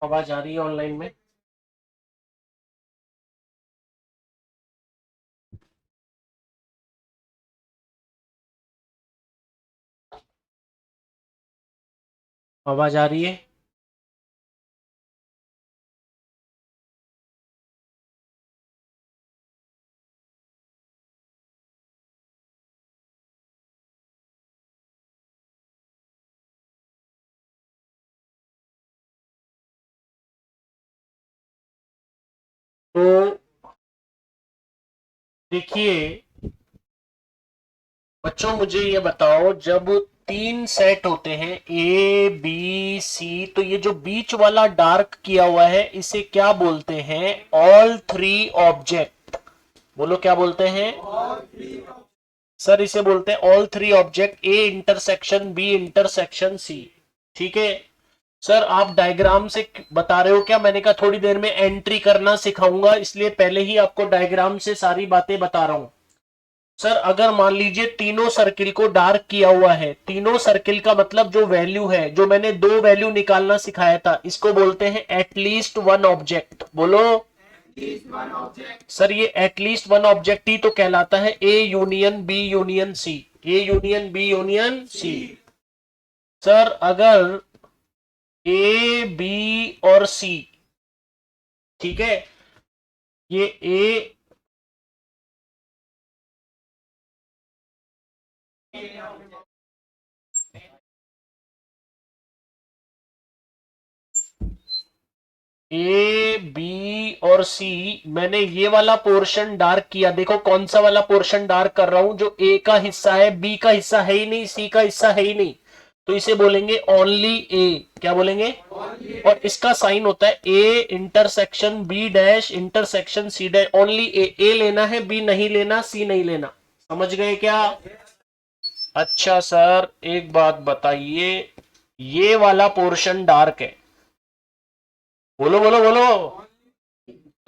आवाज आ रही है ऑनलाइन में? आवाज आ रही है? तो देखिए बच्चों, मुझे ये बताओ, जब तीन सेट होते हैं ए बी सी, तो ये जो बीच वाला डार्क किया हुआ है इसे क्या बोलते हैं? All three object. बोलो क्या बोलते हैं? सर इसे बोलते हैं all three object, A intersection B intersection C. ठीक है। सर आप डायग्राम से बता रहे हो क्या? मैंने कहा थोड़ी देर में एंट्री करना सिखाऊंगा, इसलिए पहले ही आपको डायग्राम से सारी बातें बता रहा हूं। सर अगर मान लीजिए तीनों सर्किल को डार्क किया हुआ है, तीनों सर्किल का मतलब जो वैल्यू है, जो मैंने दो वैल्यू निकालना सिखाया था, इसको बोलते हैं एटलीस्ट वन ऑब्जेक्ट। बोलो। सर ये एटलीस्ट वन ऑब्जेक्ट ही तो कहलाता है A union B union C. A union B union C. Sir अगर ए बी और सी, ठीक है, ये ए बी और सी, मैंने ये वाला पोर्शन डार्क किया। देखो कौन सा वाला पोर्शन डार्क कर रहा हूं, जो ए का हिस्सा है, बी का हिस्सा है ही नहीं, सी का हिस्सा है ही नहीं, तो इसे बोलेंगे ओनली ए। क्या बोलेंगे? और इसका साइन होता है A intersection B dash intersection C dash. Only A, A लेना है, बी नहीं लेना, सी नहीं लेना। समझ गए क्या? अच्छा सर एक बात बताइए, ये वाला पोर्शन डार्क है। बोलो बोलो बोलो।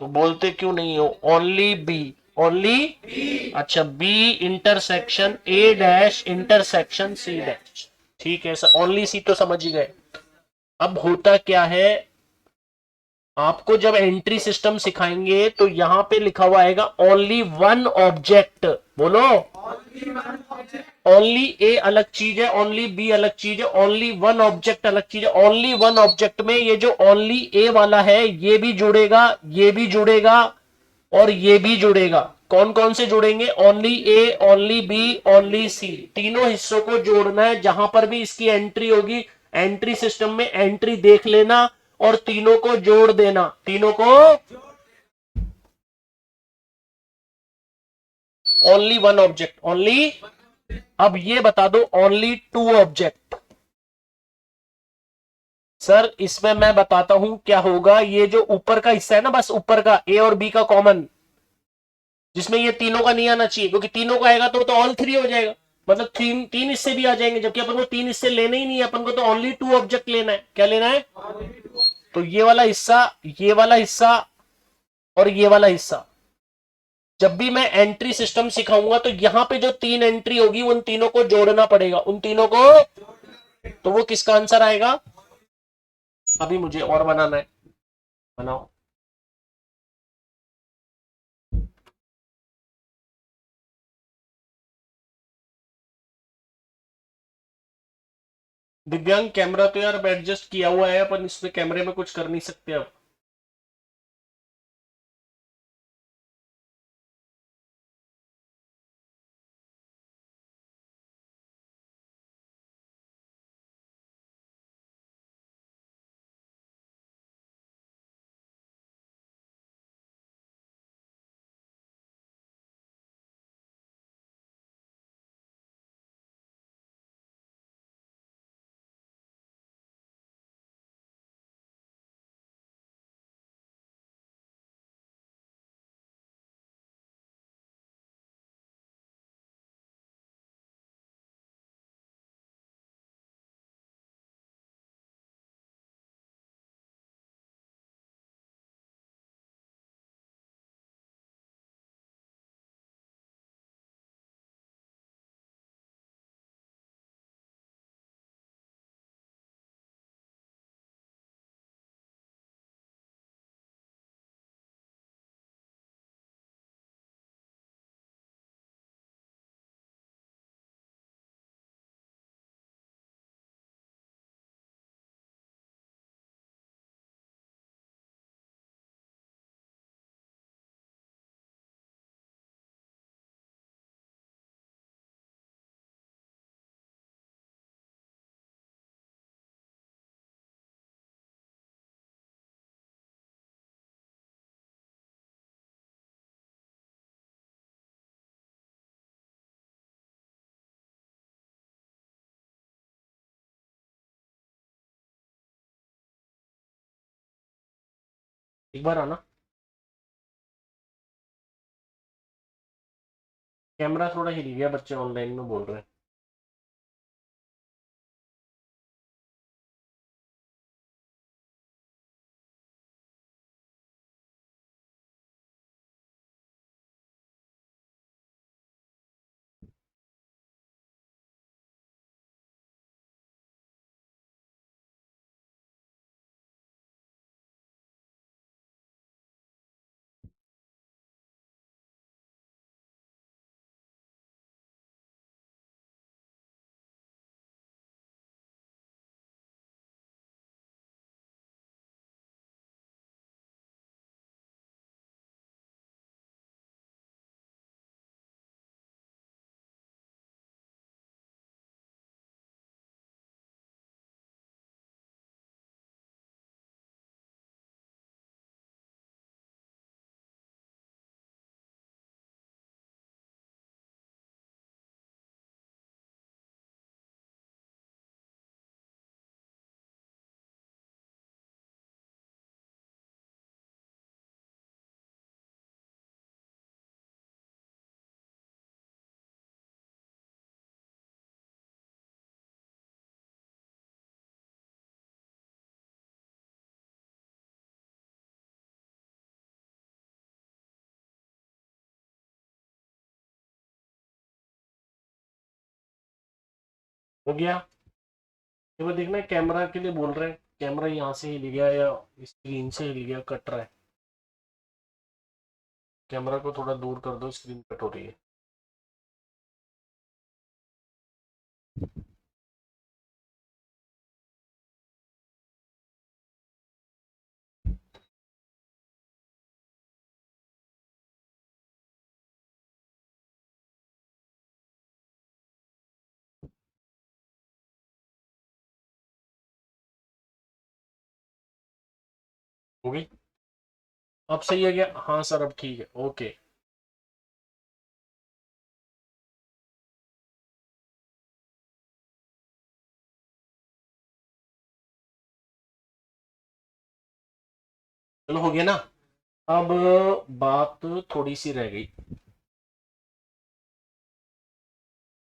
तो बोलते क्यों नहीं हो? Only B. ओनली। अच्छा, B intersection A dash intersection C dash. ठीक है सर, ओनली सी तो समझ ही गए। अब होता क्या है, आपको जब एंट्री सिस्टम सिखाएंगे तो यहां पे लिखा हुआ आएगा ओनली वन ऑब्जेक्ट। बोलो। ओनली ए अलग चीज है, ओनली बी अलग चीज है, ओनली वन ऑब्जेक्ट अलग चीज है। ओनली वन ऑब्जेक्ट में ये जो ओनली ए वाला है ये भी जुड़ेगा, ये भी जुड़ेगा, और ये भी जुड़ेगा। कौन कौन से जुड़ेंगे? Only A, only B, only सी। तीनों हिस्सों को जोड़ना है। जहां पर भी इसकी एंट्री होगी, एंट्री सिस्टम में एंट्री देख लेना और तीनों को जोड़ देना, तीनों को। Only one object, only. अब ये बता दो ओनली टू ऑब्जेक्ट। सर इसमें मैं बताता हूं क्या होगा। ये जो ऊपर का हिस्सा है ना, बस ऊपर का ए और बी का कॉमन, जिसमें ये तीनों का नहीं आना चाहिए, क्योंकि तीनों का आएगा तो ऑल थ्री हो जाएगा। मतलब तीन तीन हिस्से भी आ जाएंगे, जबकि अपन को तीन हिस्से लेने ही नहीं है, अपन को तो ओनली टू ऑब्जेक्ट लेना है। क्या लेना है? तो ये वाला हिस्सा, ये वाला हिस्सा, और ये वाला हिस्सा। जब भी मैं एंट्री सिस्टम सिखाऊंगा तो यहां पे जो तीन एंट्री होगी उन तीनों को जोड़ना पड़ेगा, उन तीनों को। तो वो किसका आंसर आएगा? अभी मुझे और बनाना है। बनाओ। दिव्यांग कैमरा तो यार एडजस्ट किया हुआ है, अपन इसमें कैमरे में कुछ कर नहीं सकते अब। एक बार आना। कैमरा थोड़ा हिल गया, बच्चे ऑनलाइन में बोल रहे हैं। हो गया। ये वो देखना, कैमरा के लिए बोल रहे हैं, कैमरा यहाँ से हिल गया या स्क्रीन से हिल गया, कट रहा है। कैमरा को थोड़ा दूर कर दो, स्क्रीन कट हो रही है। हो गई। अब सही है क्या? हाँ सर, अब ठीक है, ओके। चलो हो गया ना। अब बात थोड़ी सी रह गई।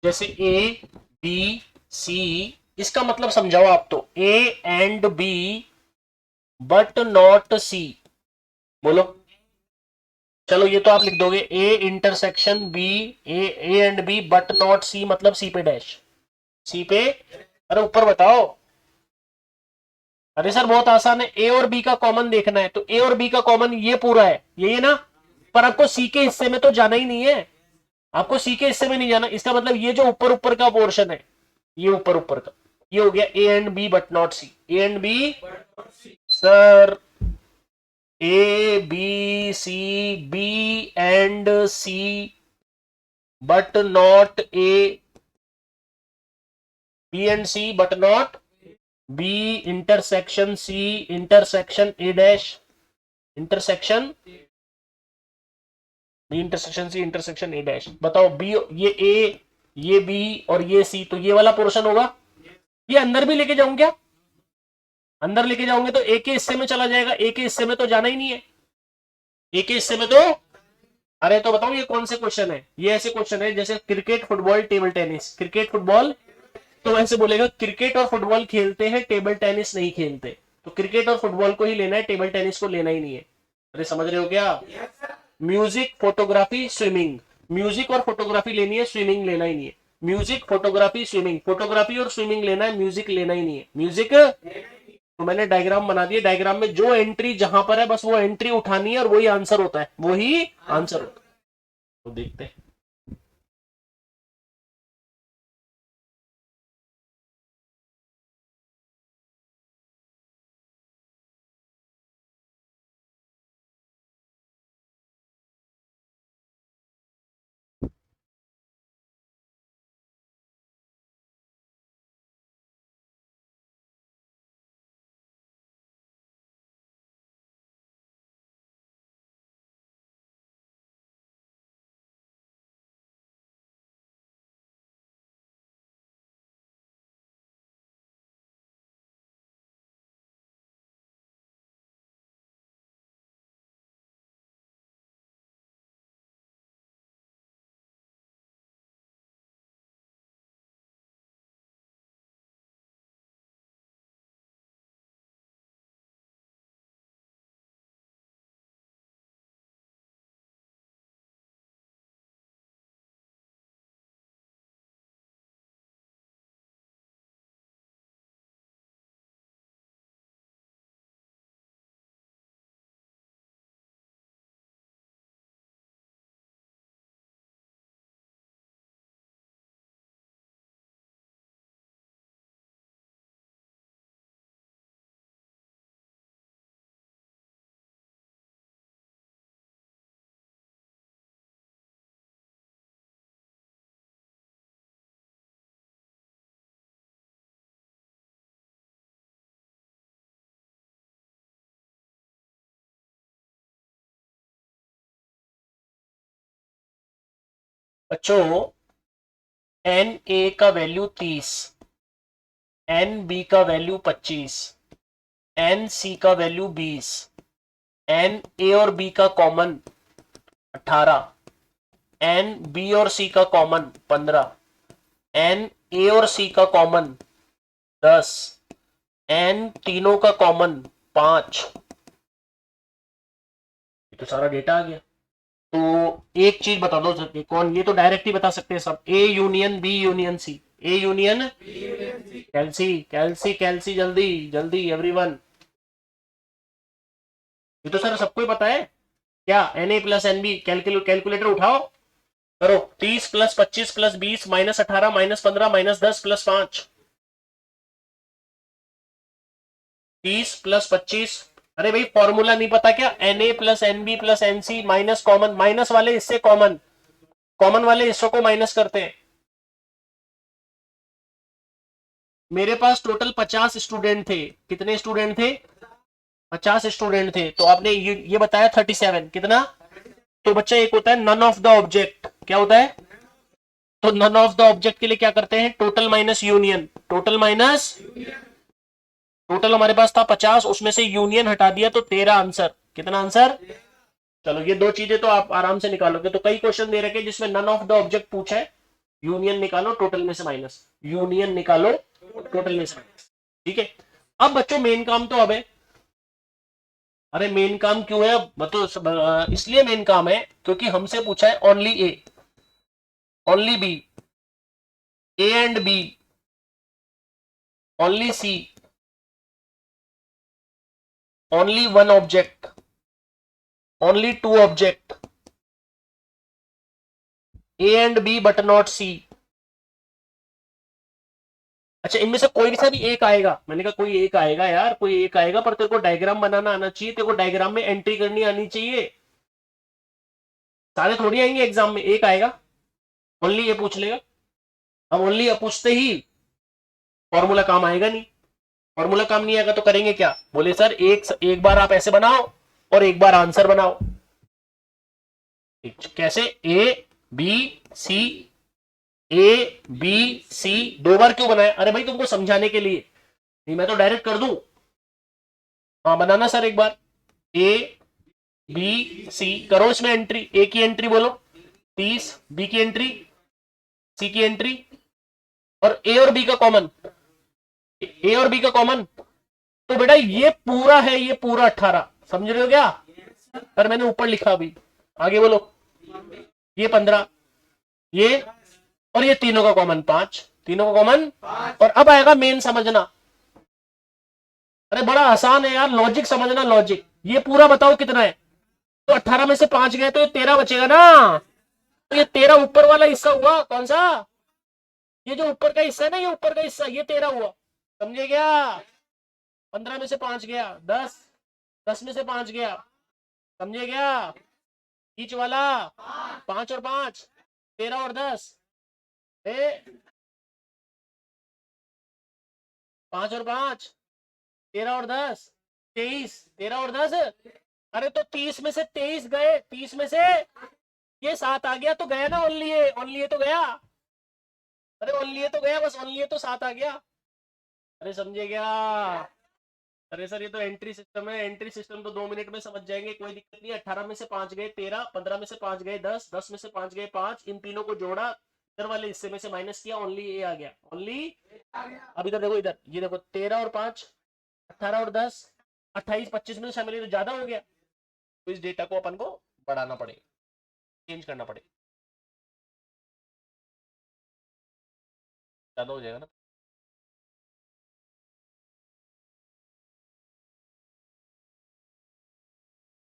जैसे ए बी सी, इसका मतलब समझाओ आप तो। A and B but not C, बोलो। चलो ये तो आप लिख दोगे, A intersection B, A and B but not C, मतलब सी पे डैश। सी पे, अरे ऊपर बताओ। अरे सर बहुत आसान है, ए और बी का कॉमन देखना है, तो ए और बी का कॉमन ये पूरा है, यही है ना। पर आपको सी के हिस्से में तो जाना ही नहीं है। आपको सी के हिस्से में नहीं जाना, इसका मतलब ये जो ऊपर ऊपर का पोर्शन है, ये ऊपर ऊपर का, ये हो गया A and B but not C. A and B sir, A B C, B and C but not A, B and C but not B intersection C intersection A dash, intersection B intersection C intersection A dash. बताओ B, ये A, ये B और ये सी, तो ये वाला portion होगा। ये अंदर भी लेके जाऊं क्या? अंदर लेके जाओगे तो ए के हिस्से में चला जाएगा, ए के हिस्से में तो जाना ही नहीं है। ए के हिस्से में तो, अरे तो बताओ ये कौन से क्वेश्चन है? ये ऐसे क्वेश्चन है जैसे cricket football table tennis, cricket football, तो ऐसे बोलेगा क्रिकेट और फुटबॉल खेलते हैं, टेबल टेनिस नहीं खेलते। तो क्रिकेट और फुटबॉल को ही लेना है, टेबल टेनिस को लेना ही नहीं है। अरे समझ रहे हो क्या? म्यूजिक फोटोग्राफी स्विमिंग, म्यूजिक और फोटोग्राफी लेनी है, स्विमिंग लेना ही नहीं है। म्यूजिक फोटोग्राफी स्विमिंग, फोटोग्राफी और स्विमिंग लेना है, म्यूजिक लेना ही नहीं है। म्यूजिक, तो मैंने डायग्राम बना दिया, डायग्राम में जो एंट्री जहां पर है बस वो एंट्री उठानी है और वही आंसर होता है, वही आंसर होता है। तो देखते हैं। बच्चों एन ए का वैल्यू 30, एन बी का वैल्यू 25, एन सी का वैल्यू 20, एन ए और बी का कॉमन 18, एन बी और सी का कॉमन 15, एन ए और सी का कॉमन 10, एन तीनों का कॉमन 5। ये तो सारा डेटा आ गया। तो एक चीज बता दो सर, कौन, ये तो डायरेक्ट ही बता सकते हैं सब, A union B union C, A union कैल्सी, कैल्सी कैल्सी, जल्दी जल्दी एवरीवन। ये तो सर सबको ही पता है। क्या n A plus n B, calculator उठाओ, करो 30 plus 25 plus 20 minus 18 minus 15 minus 10 plus 5, 30 plus 25। अरे भाई फॉर्मूला नहीं पता क्या, n A plus n B plus n C minus common, minus वाले इससे कॉमन, कॉमन वाले हिस्सों को माइनस करते हैं। मेरे पास टोटल 50 स्टूडेंट थे, कितने स्टूडेंट थे, 50 स्टूडेंट थे, तो आपने ये बताया 37, कितना, तो बच्चा एक होता है नन ऑफ द ऑब्जेक्ट, क्या होता है, तो नन ऑफ द ऑब्जेक्ट के लिए क्या करते हैं, total minus union, total minus, total हमारे पास था 50, उसमें से यूनियन हटा दिया तो 13 आंसर, कितना आंसर। चलो ये दो चीजें तो आप आराम से निकालोगे। तो कई क्वेश्चन दे रखे जिसमें नन ऑफ द ऑब्जेक्ट पूछा है, यूनियन निकालो टोटल में से माइनस, यूनियन निकालो टोटल में से माइनस। ठीक है, अब बच्चों मेन काम तो अब है, अरे मेन काम क्यों है, मतलब इसलिए मेन काम है क्योंकि हमसे पूछा है only A, only B, A and B, only C, only one object, only two object, A and B but not C. अच्छा इनमें से कोई सा भी एक आएगा, मैंने कहा कोई एक आएगा यार, कोई एक आएगा, पर तेरे को डायग्राम बनाना आना चाहिए, तेरे को डायग्राम में एंट्री करनी आनी चाहिए, सारे थोड़ी आएंगे एग्जाम में, एक आएगा, ओनली ये पूछ लेगा। अब ओनली ये पूछते ही फॉर्मूला काम आएगा नहीं, फॉर्मूला काम नहीं आएगा तो करेंगे क्या, बोले सर एक बार आप ऐसे बनाओ और एक बार आंसर बनाओ। कैसे, ए बी सी, ए बी सी, दो बार क्यों बनाया, अरे भाई तुमको समझाने के लिए, नहीं मैं तो डायरेक्ट कर दूं। हाँ बनाना सर एक बार, ए बी सी करो, इसमें एंट्री, ए की एंट्री बोलो 30, बी की एंट्री, सी की एंट्री, और ए और बी का कॉमन, ए और बी का कॉमन, तो बेटा ये पूरा है, ये पूरा 18, समझ रहे हो क्या, पर मैंने ऊपर लिखा अभी, आगे बोलो, ये 15, ये, और ये तीनों का कॉमन 5, तीनों का कॉमन, और अब आएगा मेन समझना, अरे बड़ा आसान है यार, लॉजिक समझना, लॉजिक, ये पूरा बताओ कितना है, तो 18 में से 5 गए तो ये 13 बचेगा ना, तो ये 13 ऊपर वाला हिस्सा हुआ, कौन सा, ये जो ऊपर का हिस्सा है ना, ये ऊपर का हिस्सा, ये 13 हुआ, समझे क्या, 15 में से 5 गया 10, 10 में से 5 गया, समझे क्या, बीच वाला 5 और 5 13 और 10, 5 और 5 13 और 10 23, 13 और 10, अरे तो 30 में से 23 गए, 30 में से ये 7 आ गया तो गया ना, ओनली ये तो गया, अरे ओनली ये तो गया, बस ओनली ये तो 7 आ गया, अरे समझे क्या, अरे सर ये तो एंट्री सिस्टम है, एंट्री सिस्टम तो 2 मिनट में समझ जाएंगे, कोई दिक्कत नहीं। 18 में से 5 गए 13, 15 में से 5 गए 10, 10 में से 5 गए 5, इन तीनों को जोड़ा, इधर वाले हिस्से में से माइनस किया, ओनली ए आ गया, ओनली। अब इधर देखो, इधर ये देखो 13 और 5 18 और 10 28, 25 में शामिल तो ज्यादा हो गया, तो इस डेटा को अपन को बढ़ाना पड़ेगा, चेंज करना पड़ेगा, ज्यादा हो जाएगा ना।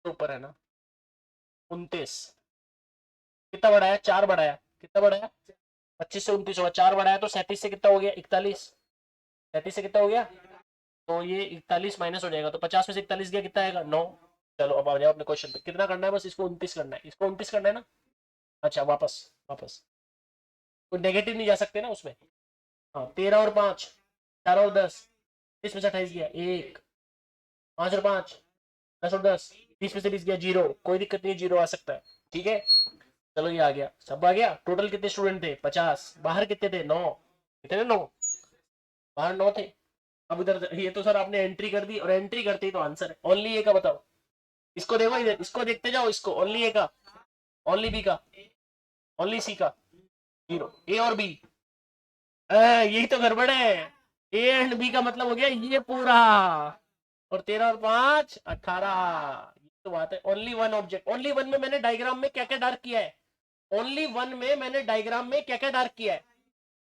तो ऊपर है ना 29, कितना बढ़ाया, 4 बढ़ाया, कितना बढ़ाया, 25 से 29 होगा, 4 बढ़ाया तो 37 से कितना हो गया, 41, 37 से कितना हो गया, तो ये 41 माइनस हो जाएगा, तो 50 में से 41 गया, कितना आएगा 9। चलो अब आ जाओ अपने क्वेश्चन पे, कितना करना है, बस इसको 29 करना है, इसको 29 करना है ना, अच्छा वापस वापस, कोई नेगेटिव नहीं जा सकते ना उसमें, हाँ 13 और 5 4 और 10, इसमें से 28 गया 1, 5 और 5 10 और 10 20 में से 20 गया 0, कोई दिक्कत नहीं, 0 आ सकता है, ठीक है। चलो ये आ गया, सब आ गया। टोटल कितने स्टूडेंट थे? 50। बाहर कितने थे? 9। कितने? 9। बाहर 9 थे। अब इधर ये तो सर आपने एंट्री कर दी, और एंट्री करते ही तो आंसर है। ओनली ए का बताओ। इसको देखो इधर, इसको देखते जाओ, इसको ओनली ए का, ओनली बी का, ओनली सी का। जीरो। ए और बी, यही तो गड़बड़ है। ए एंड बी का मतलब हो गया ये पूरा, और 13 और 5 18। ये तो बात है। Only one object, only one में मैंने डायग्राम में क्या क्या डार्क किया है? ओनली वन में मैंने डायग्राम में क्या क्या डार्क किया है?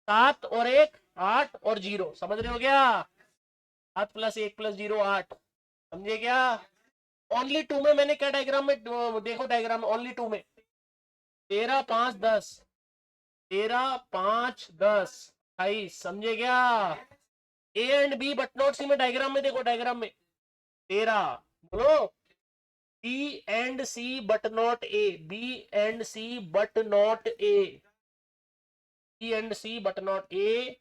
7 और 1 8 और 0, समझ रहे हो क्या? 7 प्लस 1 प्लस 0 8, समझे क्या? ओनली टू में मैंने क्या डायग्राम में, देखो डायग्राम में ओनली टू में 13 5 10, 13 5 10 28, समझे क्या? A and B but not C में डायग्राम में देखो, डायग्राम में 13, बोलो। B and C but not A, B and C but not A, B and C but not A,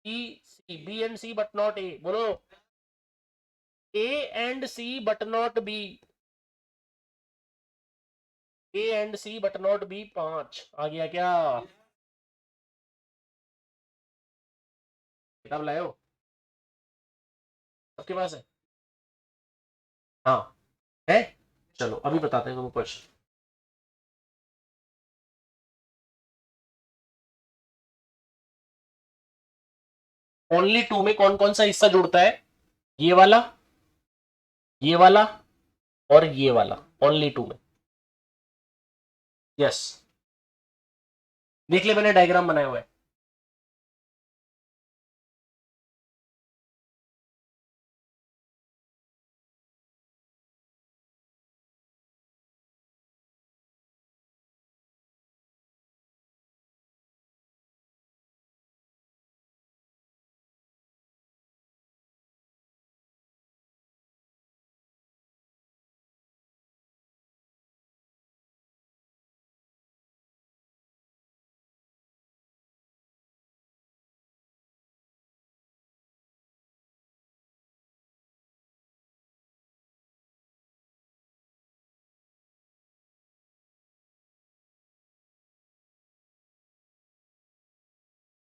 B C, B and C but not A, बोलो। A and C but not B, A and C but not B 5। आ गया क्या? किताब लाए हो? सबके पास है? हाँ है। चलो अभी बताते हैं तुमको क्वेश्चन। ओनली टू में कौन कौन सा हिस्सा जुड़ता है? ये वाला, ये वाला, और ये वाला। ओनली टू में। यस। देख ले, मैंने डायग्राम बनाया हुआ है।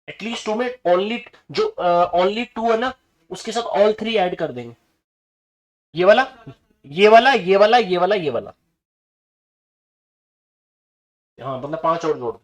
एटलीस्ट टू में ओनली, जो ओनली टू है ना, उसके साथ ऑल थ्री ऐड कर देंगे। ये वाला, ये वाला, ये वाला, ये वाला, ये वाला। हाँ मतलब 5 और जोड़।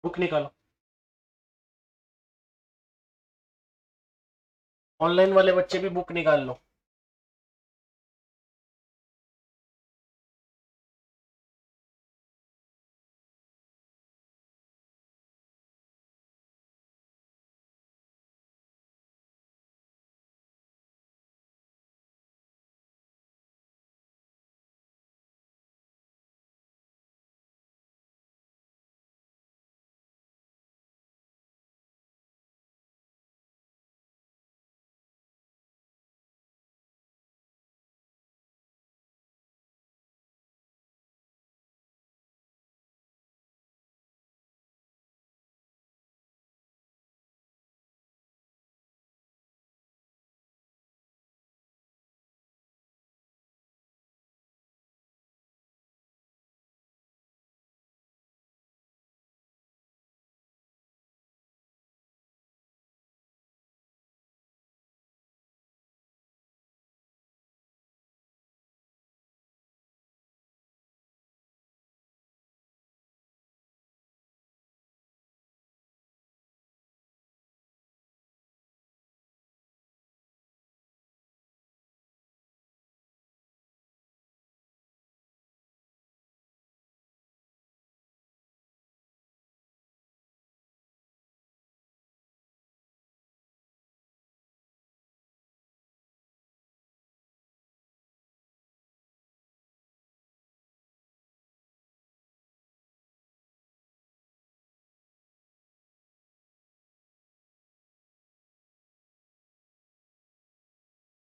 बुक निकालो, ऑनलाइन वाले बच्चे भी बुक निकाल लो।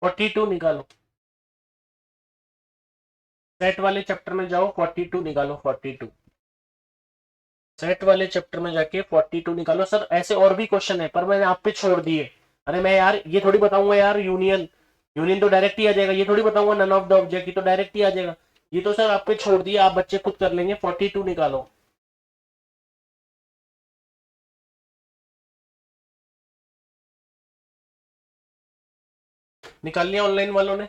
फोर्टी टू निकालो, सेट वाले चैप्टर में जाओ, 42 निकालो, 42 सेट वाले चैप्टर में जाके 42 निकालो। सर ऐसे और भी क्वेश्चन है पर मैंने आप पे छोड़ दिए। अरे मैं यार ये थोड़ी बताऊंगा यार, यूनियन यूनियन तो डायरेक्ट ही आ जाएगा, ये थोड़ी बताऊंगा नन ऑफ द ऑब्जेक्ट, ये तो डायरेक्ट ही आ जाएगा। ये तो सर आप पे छोड़ दिया, आप बच्चे खुद कर लेंगे। 42 निकालो, निकाल लिया ऑनलाइन वालों ने?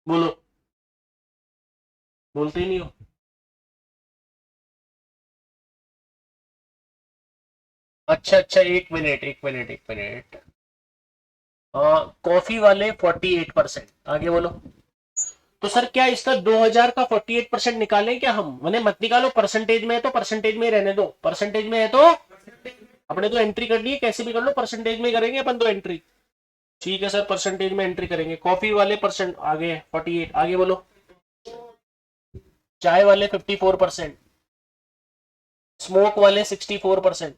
बोलो, बोलते ही नहीं हो। अच्छा अच्छा, एक मिनट एक मिनट एक मिनट। कॉफी वाले 48%, आगे बोलो। तो सर क्या इसका 2000 का 48% निकालें क्या हम? मैंने मत निकालो, परसेंटेज में है तो परसेंटेज में ही रहने दो, परसेंटेज में है तो अपने तो एंट्री करनी है, कैसे भी कर लो, परसेंटेज में करेंगे अपन तो एंट्री। ठीक है सर, परसेंटेज में एंट्री करेंगे। कॉफी वाले परसेंट आगे 48, आगे बोलो। चाय वाले 54%, स्मोक वाले 64%,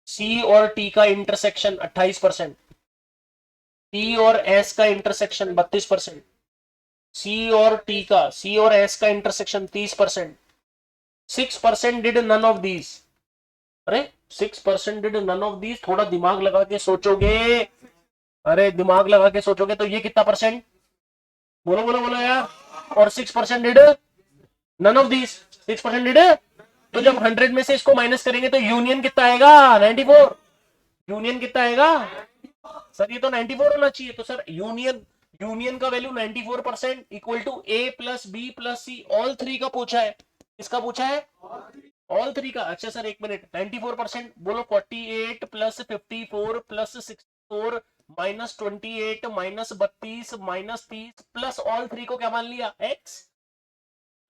सी और टी का इंटरसेक्शन 28%, टी और एस का इंटरसेक्शन 32%, सी और एस का intersection 30%, 6% did none of these. अरे 6% डिड नन ऑफ दीज, थोड़ा दिमाग लगा के सोचोगे, अरे दिमाग लगा के सोचोगे तो ये कितना परसेंट? बोलो बोलो बोलो यार। और 6% did none of these, 6% did. तो जब 100 में से इसको माइनस करेंगे तो यूनियन कितना आएगा? 94। यूनियन कितना आएगा सर? ये तो 94 होना चाहिए। तो सर यूनियन, यूनियन का value 94% equal to A plus B plus C, all three का पूछा है। किसका पूछा है? ऑल थ्री का। अच्छा सर एक मिनट, 94% बोलो, 48 plus 54 plus 64 minus 28 minus 32 minus 30 plus all three को क्या मान लिया? एक्स।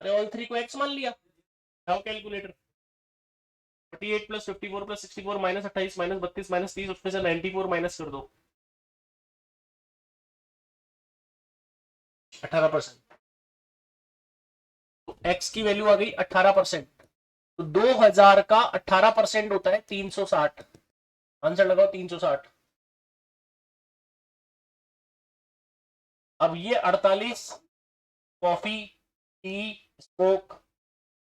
अरे ऑल थ्री को एक्स मान लिया। जाओ calculator, 48 plus 54 plus 64 minus 28 minus 32 minus 30, उसमें से 94 माइनस कर दो, 18%। तो एक्स की वैल्यू आ गई 18%। तो 2000 का 18% होता है 360। आंसर लगाओ 360। अब ये 48 कॉफी टी स्मोक,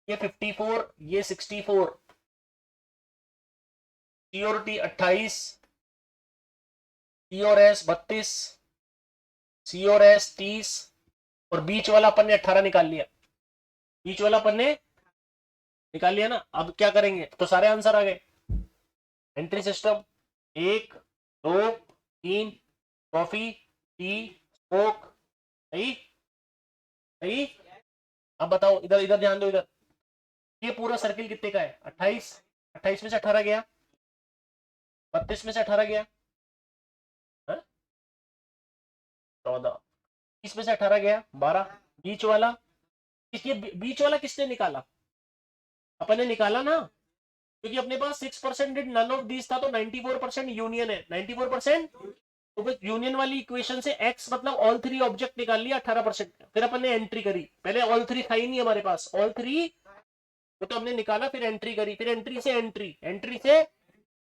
ये 54, ये 64, टी और टी 28, टी और एस 32, सी और एस 30, और बीच वाला अपन ने 18 निकाल लिया। बीच वाला अपन ने निकाल लिया ना। अब क्या करेंगे? तो सारे आंसर आ गए। Entry system 1 2 3 coffee, T, smoke, सही सही। अब बताओ, इधर इधर ध्यान दो इधर। ये पूरा सर्किल कितने का है? 28। 28 में से 18 गया, 32 में से 18 गया, 14, 30 में से 18 गया, 12। बीच वाला, ये बीच वाला किसने निकाला? अपन ने निकाला ना, क्योंकि अपने पास 6% डिड नन ऑफ दीज था, तो 94% यूनियन है, 94%। तो बस यूनियन वाली इक्वेशन से x मतलब ऑल थ्री ऑब्जेक्ट निकाल लिया 18%। फिर अपन ने एंट्री करी, पहले ऑल थ्री था ही नहीं हमारे पास, ऑल थ्री तो हमने निकाला, फिर एंट्री करी, फिर एंट्री से एंट्री, एंट्री से,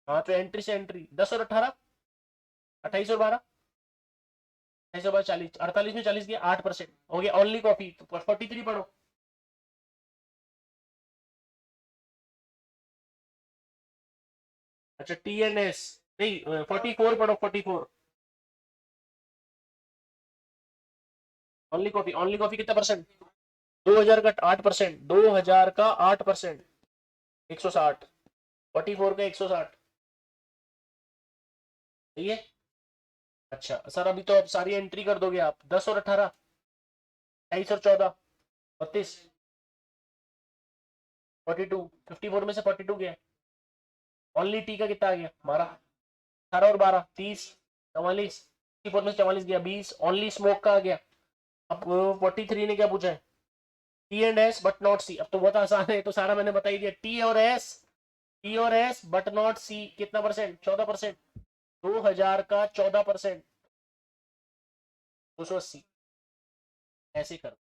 हाँ तो एंट्री से एंट्री, 10 और 18, 28 और 12, 28 और 12 40, 48 में 40 गया, 8% हो गया। ओनली कॉपी तो 43 पढ़ो। अच्छा टी एंड एस, नहीं 44 पढ़ो, 44। ओनली कॉफी, ओनली कॉफी कितना परसेंट? 2000 का 8%, 2000 का 8%, 160। 44 का 160, सही है। अच्छा सर, अभी तो अब सारी एंट्री कर दोगे आप, 10 और 18, 23 और 14, 32, 42, 54 में से 42 गया। ओनली टी का कितना आ गया? 12, 18 और 12, 30, 44, 54 में से 44 गया, 20। ओनली स्मोक का आ गया। अब 43 ने क्या पूछा है? T and S but not C. अब तो बहुत आसान है, तो सारा मैंने बता ही दिया। टी और एस, टी और एस बट नॉट सी, कितना परसेंट? 14%। 2000 का 14%, 280। ऐसे कर।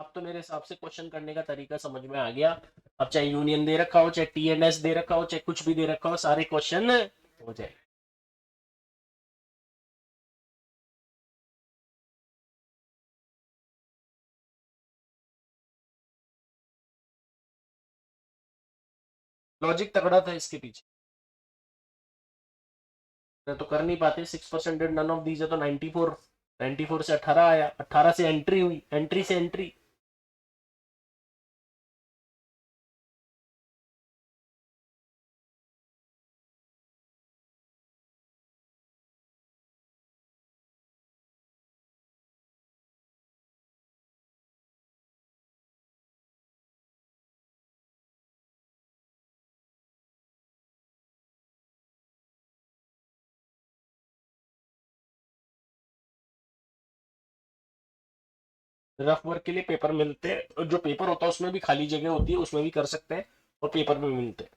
अब तो मेरे हिसाब से क्वेश्चन करने का तरीका समझ में आ गया। अब चाहे यूनियन दे रखा हो, चाहे टी एंड एस दे रखा हो, चाहे कुछ भी दे रखा हो, सारे क्वेश्चन हो जाए। लॉजिक तगड़ा था इसके पीछे, तो कर नहीं पाते। 6% नन ऑफ दीज है, तो 94, 94 से 18 आया, 18 से एंट्री हुई, एंट्री से एंट्री। रफ वर्क के लिए पेपर मिलते हैं, जो पेपर होता है उसमें भी खाली जगह होती है, उसमें भी कर सकते हैं, और पेपर में मिलते हैं।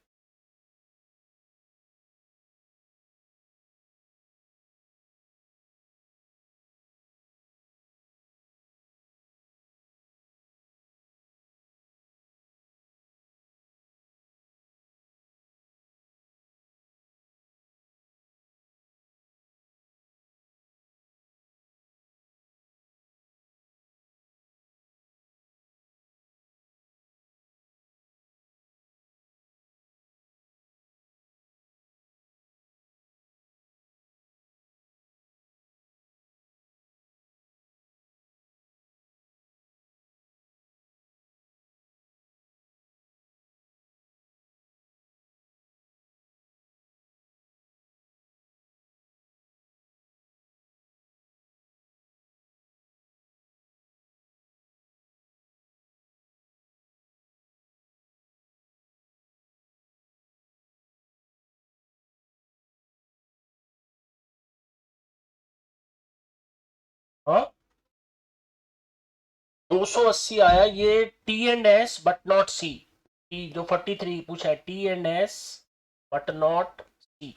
हाँ 280 आया, ये T and S but not C. जो 43 पूछा है, T and S but not C.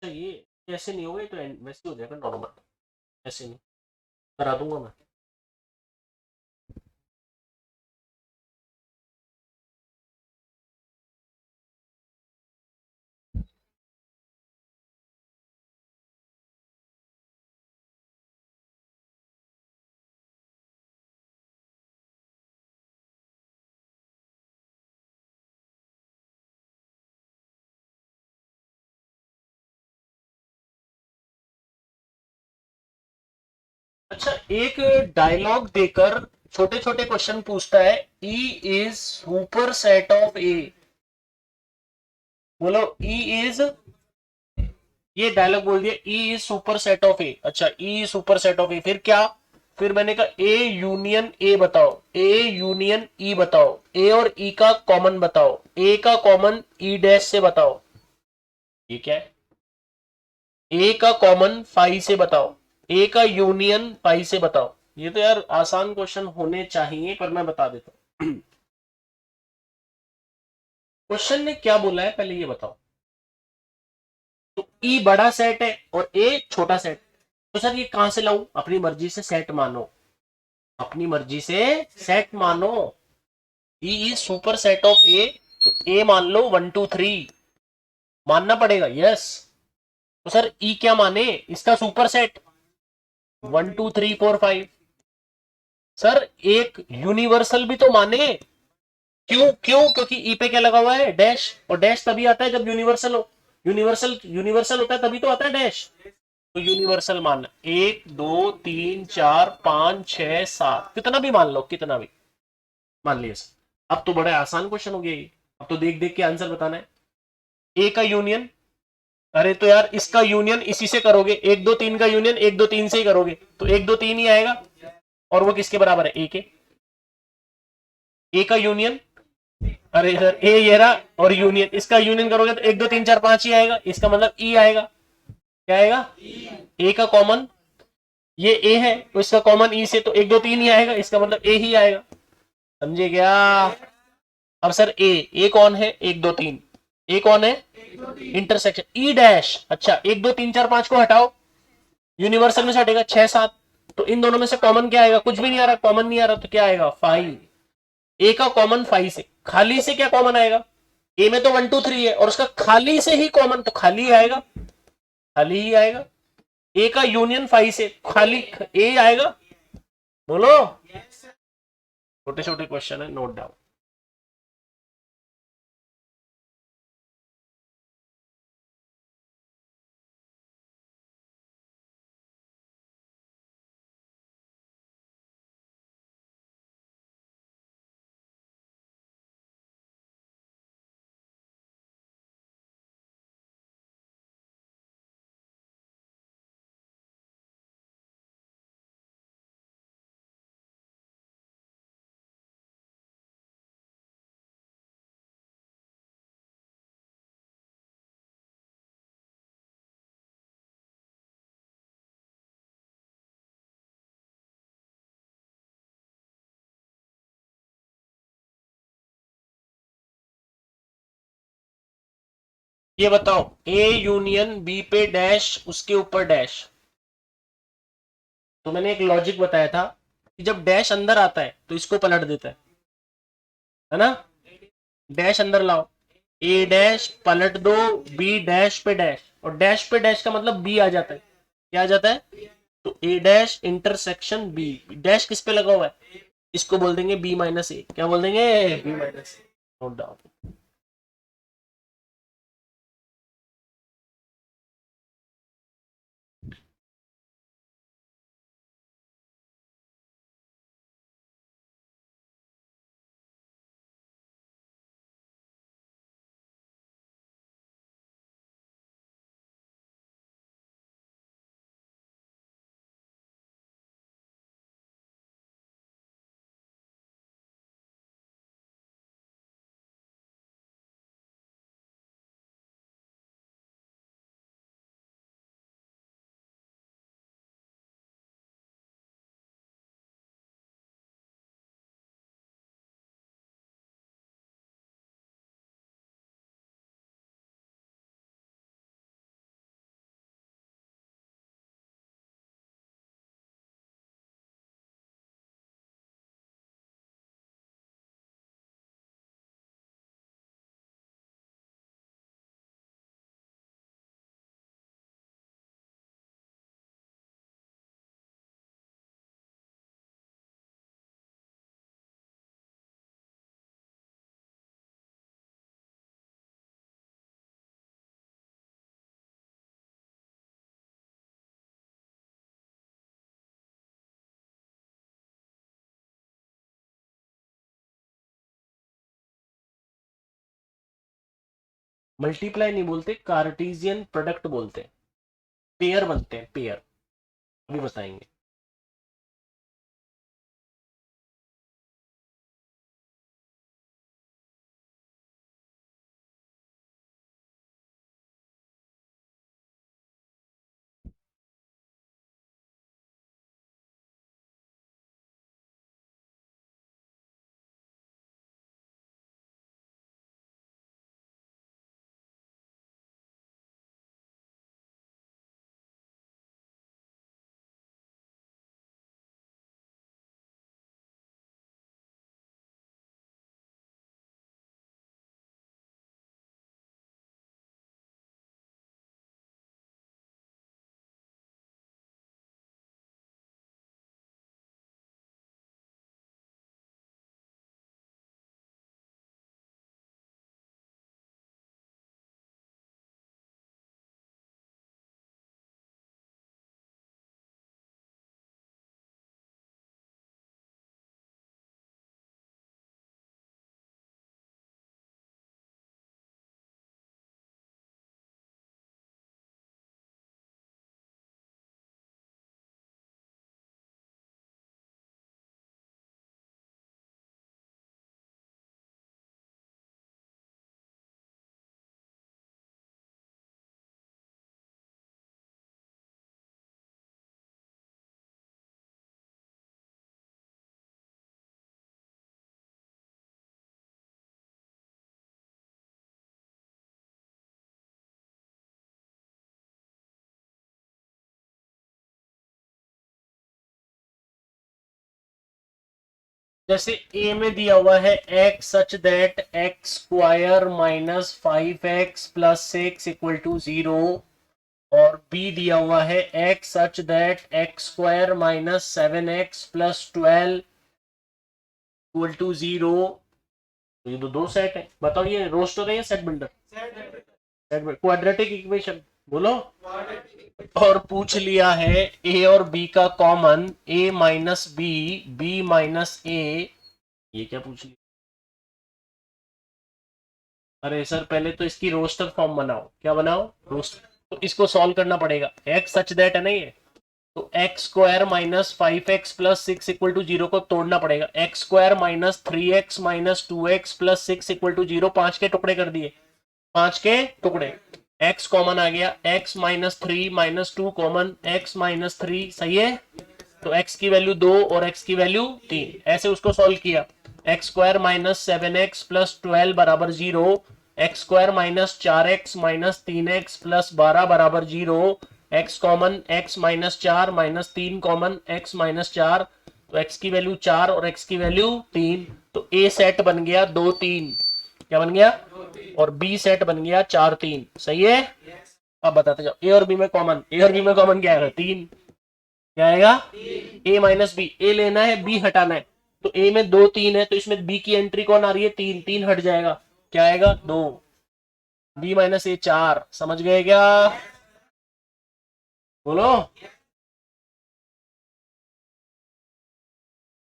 अच्छा ये ऐसे नहीं होगा, ये तो वैसे हो जाएगा नॉर्मल, ऐसे नहीं, करा दूंगा मैं। अच्छा, एक डायलॉग देकर छोटे छोटे क्वेश्चन पूछता है, E is super set of A. बोलो, ई इज, ये डायलॉग बोल दिया, E is super set of A. अच्छा, E super set of A, फिर क्या? फिर मैंने कहा ए यूनियन ए बताओ, ए यूनियन ई बताओ, ए और ई का कॉमन बताओ, ए का कॉमन ई डैश से बताओ। ये क्या है? ए का कॉमन फाई से बताओ, ए का यूनियन फाई से बताओ। ये तो यार आसान क्वेश्चन होने चाहिए, पर मैं बता देता हूं। क्वेश्चन ने क्या बोला है पहले ये बताओ। तो ई बड़ा सेट है और ए छोटा सेट, तो सर ये कहां से लाऊं? अपनी मर्जी से सेट मानो, अपनी मर्जी से सेट मानो। E is super set of A, तो ए मान लो 1 2 3, मानना पड़ेगा, यस। तो सर ई क्या माने इसका सुपर सेट? 1 2 3 4 5। सर एक यूनिवर्सल भी तो माने। क्यों क्यों? क्योंकि ई पे क्या लगा हुआ है? डैश, और डैश तभी आता है जब यूनिवर्सल हो। यूनिवर्सल यूनिवर्सल होता है तभी तो आता है डैश। तो यूनिवर्सल मानना, 1 2 3 4 5 6 7, कितना भी मान लो, कितना भी मान लिया सर। अब तो बड़ा आसान क्वेश्चन हो गया ये, अब तो देख देख के आंसर बताना है। ए का यूनियन, अरे तो यार इसका यूनियन इसी से करोगे, 1 2 3 का यूनियन 1 2 3 से ही करोगे, तो 1 2 3 ही आएगा। और वो किसके बराबर है? ए के। ए का यूनियन, अरे सर ए ये रहा, और यूनियन, इसका यूनियन करोगे तो 1 2 3 4 5 ही आएगा, इसका मतलब ई आएगा। क्या आएगा? ए का कॉमन, ये ए है तो इसका कॉमन ई से, तो 1 2 3 ही आएगा, इसका मतलब ए ही आएगा। समझे क्या? अब सर ए कौन है? 1 2 3, ए कौन है? Intersection E dash. अच्छा, 1 2 3 4 5 को हटाओ, यूनिवर्सल में से हटेगा 6 7, तो इन दोनों में से कॉमन क्या आएगा? कुछ भी नहीं आ रहा, कॉमन नहीं आ रहा, तो क्या आएगा? 5। ए का कॉमन 5 से, खाली से क्या कॉमन आएगा? ए में तो 1 2 3 है और उसका खाली से ही कॉमन, तो खाली आएगा, खाली ही आएगा। ए का यूनियन 5 से, खाली ए आएगा। बोलो, छोटे छोटे क्वेश्चन है, नोट डाउन। ये बताओ, ए यूनियन बी पे डैश, उसके ऊपर डैश। तो मैंने एक लॉजिक बताया था कि जब डैश अंदर आता है तो इसको पलट देता है ना? डैश अंदर लाओ, ए डैश पलट दो, बी डैश पे डैश, और डैश पे डैश का मतलब बी आ जाता है। क्या आ जाता है? तो ए डैश इंटरसेक्शन बी, डैश किस पे लगा हुआ है? इसको बोल देंगे बी माइनस ए। क्या बोल देंगे? B minus A. Note down. Multiply नहीं बोलते, कार्टेशियन प्रोडक्ट बोलते हैं, पेयर बनते हैं, पेयर। अभी बताएंगे। जैसे ए में दिया हुआ है x such that x square minus 5x plus 6 equal to 0, और बी दिया हुआ है x such that x square minus 7x plus 12 equal to 0। ये तो दो सेट है, बताओ ये रोस्टर है या set builder? Set builder, quadratic equation बोलो। और पूछ लिया है ए और बी का कॉमन, ए माइनस बी, बी माइनस ए। ये क्या पूछ लिया? अरे सर पहले तो इसकी रोस्टर फॉर्म बनाओ, क्या बनाओ? रोस्टर। तो इसको सॉल्व करना पड़ेगा, एक्स सच दैट है ना ये, तो x square minus 5x plus 6 equal to 0 को तोड़ना पड़ेगा। X square minus 3x minus 2x plus 6 equal to 0, 5 के टुकड़े कर दिए, 5 के टुकड़े। x कॉमन आ गया, x minus 3 minus 2 common, x minus 3, सही है। तो x की वैल्यू 2 और x की वैल्यू 3, ऐसे उसको सॉल्व किया। X square minus 7x plus 12 बराबर 0, x square minus 4x minus 3x plus 12 बराबर 0, x common, x minus 4 minus 3 common, x minus 4, तो x की वैल्यू 4 और x की वैल्यू 3, तो a सेट बन गया 2 3, क्या बन गया? और बी सेट बन गया 4 3, सही है। अब बताते जाओ, ए और बी में कॉमन, ए और बी में कॉमन क्या है? 3, क्या आएगा? ए माइनस बी, ए लेना है बी हटाना है, तो ए में 2 3 है, तो इसमें बी की एंट्री कौन आ रही है? 3, 3 हट जाएगा, क्या आएगा? 2, बी माइनस ए 4, समझ गए क्या? बोलो।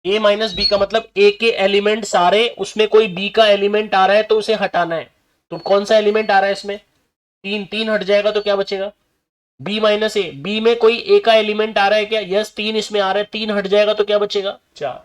ए माइनस बी का मतलब ए के एलिमेंट सारे, उसमें कोई बी का एलिमेंट आ रहा है तो उसे हटाना है। तो कौन सा एलिमेंट आ रहा है इसमें? 3, 3 हट जाएगा तो क्या बचेगा? बी माइनस ए, बी में कोई ए का एलिमेंट आ रहा है क्या? यस, 3 इसमें आ रहा है, 3 हट जाएगा तो क्या बचेगा? 4।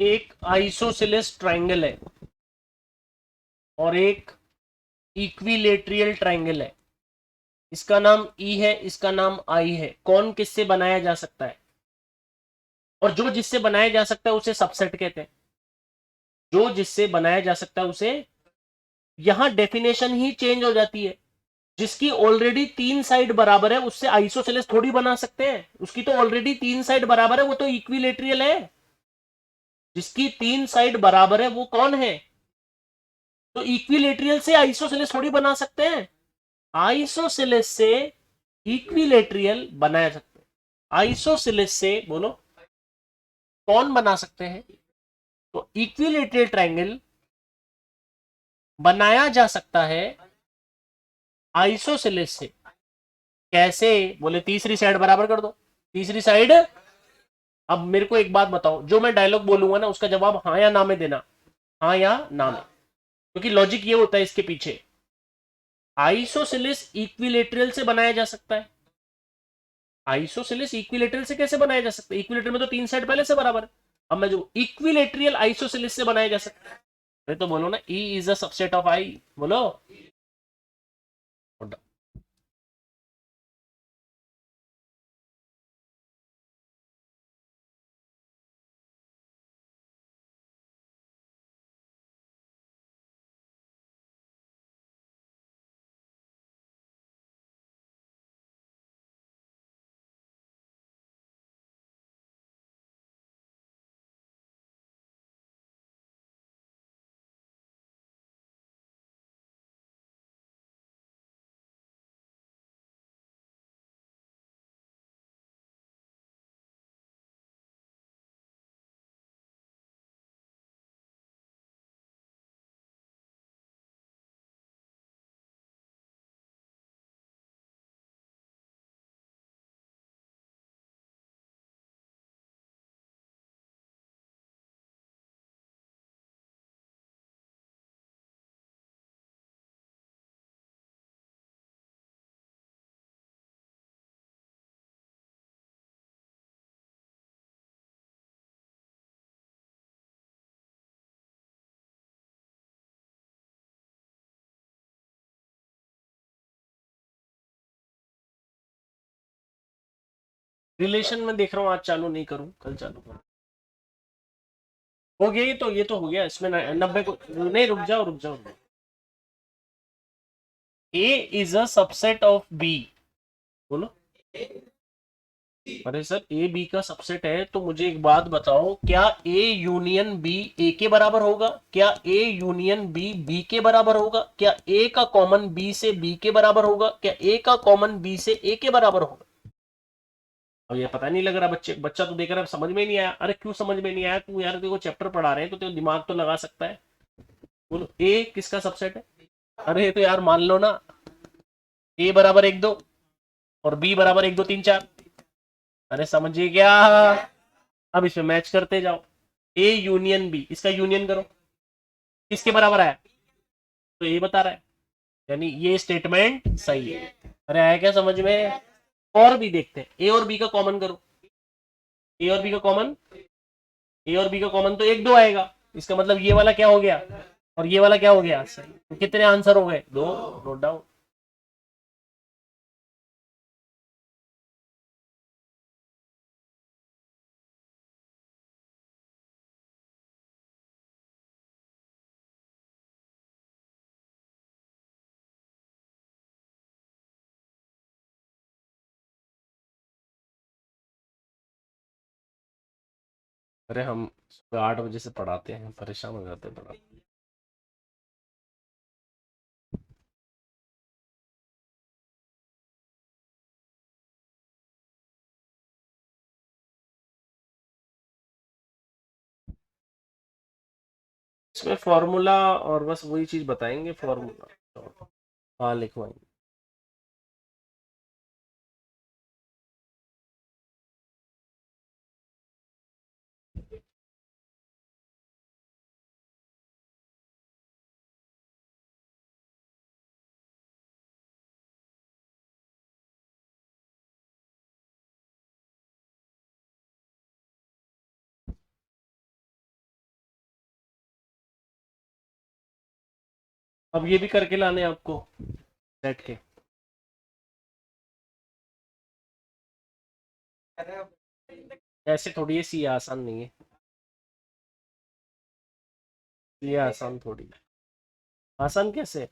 एक आइसोसेलेस ट्रायंगल है और एक इक्विलेटरल ट्रायंगल है। इसका नाम ई है, इसका नाम आई है। कौन किससे बनाया जा सकता है? और जो जिससे बनाया जा सकता है उसे सबसेट कहते हैं। जो जिससे बनाया जा सकता है उसे, यहां डेफिनेशन ही चेंज हो जाती है। जिसकी ऑलरेडी तीन साइड बराबर है उससे आइसोसेलेस थोड़ी बना सकते हैं। उसकी तो ऑलरेडी तीन साइड बराबर है, वो तो इक्विलेटरल है। जिसकी तीन साइड बराबर है वो कौन है? तो इक्विलेटरल से आइसोसेलेस थोड़ी बना सकते हैं। आइसोसेलेस से इक्विलेटरल बनाया सकते हैं। आइसोसेलेस से बोलो कौन बना सकते हैं? तो इक्विलेटरल ट्रायंगल बनाया जा सकता है आइसोसेलेस से। कैसे? बोले तीसरी साइड बराबर कर दो। तीसरी साइड। अब मेरे को एक बात बताओ, जो मैं डायलॉग बोलूंगा ना उसका जवाब हाँ या ना में देना। हाँ या ना में, क्योंकि लॉजिक ये होता है इसके पीछे। आइसोसेलेस इक्विलेटरल से बनाया जा सकता है। आइसोसेलेस इक्विलेटरल से कैसे बनाया जा सकता है? इक्विलेटरल में तो तीन साइड पहले से बराबर है। अब मैं जो इक्विलेटरल आइसोसेलेस से बनाया जा सकता है। अरे तो बोलो ना, E is a subset of I. बोलो। रिलेशन में देख रहा हूँ, आज चालू नहीं करूं, कल चालू करूं। हो गया, ये तो हो गया। इसमें 90 को नहीं, रुक जाओ रुक जाओ। A is a subset of B. बोलो। अरे सर, ए बी का सबसेट है तो मुझे एक बात बताओ, क्या ए यूनियन बी ए के बराबर होगा? क्या ए यूनियन बी बी के बराबर होगा? क्या ए का कॉमन बी से बी के बराबर होगा? क्या ए का कॉमन बी से ए के बराबर होगा? अब ये पता नहीं लग रहा, बच्चा तो देख रहा है, समझ में नहीं आया। अरे क्यों समझ में नहीं आया? तू यार, तेरे को चैप्टर पढ़ा रहे हैं तो तेरे दिमाग तो लगा सकता है। बोलो, ए किसका सबसेट है? अरे तो यार मान लो ना, ए बराबर एक दो और बी बराबर एक दो तीन चार। अरे समझिए क्या? अब इसमें मैच करते जाओ। ए यूनियन बी, इसका यूनियन करो, किसके बराबर आया? तो ये बता रहा है, यानी ये स्टेटमेंट सही है। अरे आया क्या समझ में? और भी देखते हैं, ए और बी का कॉमन करो। ए और बी का कॉमन, ए और बी का कॉमन तो एक दो आएगा। इसका मतलब ये वाला क्या हो गया और ये वाला क्या हो गया? सही। तो कितने आंसर हो गए? दो। Note down. अरे हम सुबह 8 बजे से पढ़ाते हैं, परेशान हो जाते हैं पढ़ा। इसमें फॉर्मूला और बस वही चीज बताएंगे, फॉर्मूला। हाँ लिखवाएंगे। अब ये भी करके लाने आपको बैठ के। ऐसे थोड़ी है, सी आसान नहीं है, ये आसान थोड़ी है। आसान कैसे?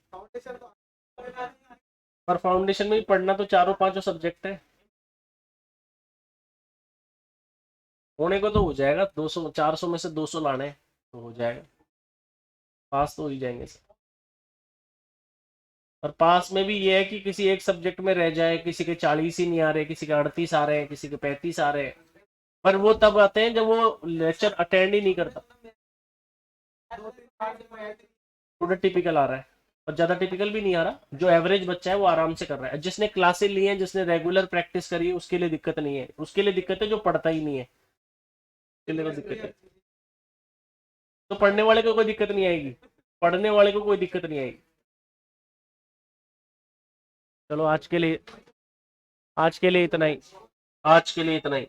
पर फाउंडेशन में भी पढ़ना तो चारों पांचों सब्जेक्ट है। होने को तो हो जाएगा, 200 400 में से 200 लाने हैं तो हो जाएगा, पास तो हो ही जाएंगे सब। और पास में भी ये है कि किसी एक सब्जेक्ट में रह जाए, किसी के 40 ही नहीं आ रहे, किसी के 38 आ रहे हैं, किसी के 35 आ रहे हैं। पर वो तब आते हैं जब वो लेक्चर अटेंड ही नहीं करता। थोड़ा टिपिकल आ रहा है, और ज्यादा टिपिकल भी नहीं आ रहा, जो एवरेज बच्चा है वो आराम से कर रहा है। जिसने क्लासेस ली हैं, जिसने रेगुलर प्रैक्टिस करी है, उसके लिए दिक्कत नहीं है। उसके लिए दिक्कत है जो पढ़ता ही नहीं है, उसके लिए तो दिक्कत है। तो पढ़ने वाले को कोई दिक्कत नहीं आएगी, पढ़ने वाले को कोई दिक्कत नहीं आएगी। चलो आज के लिए इतना ही, आज के लिए इतना ही।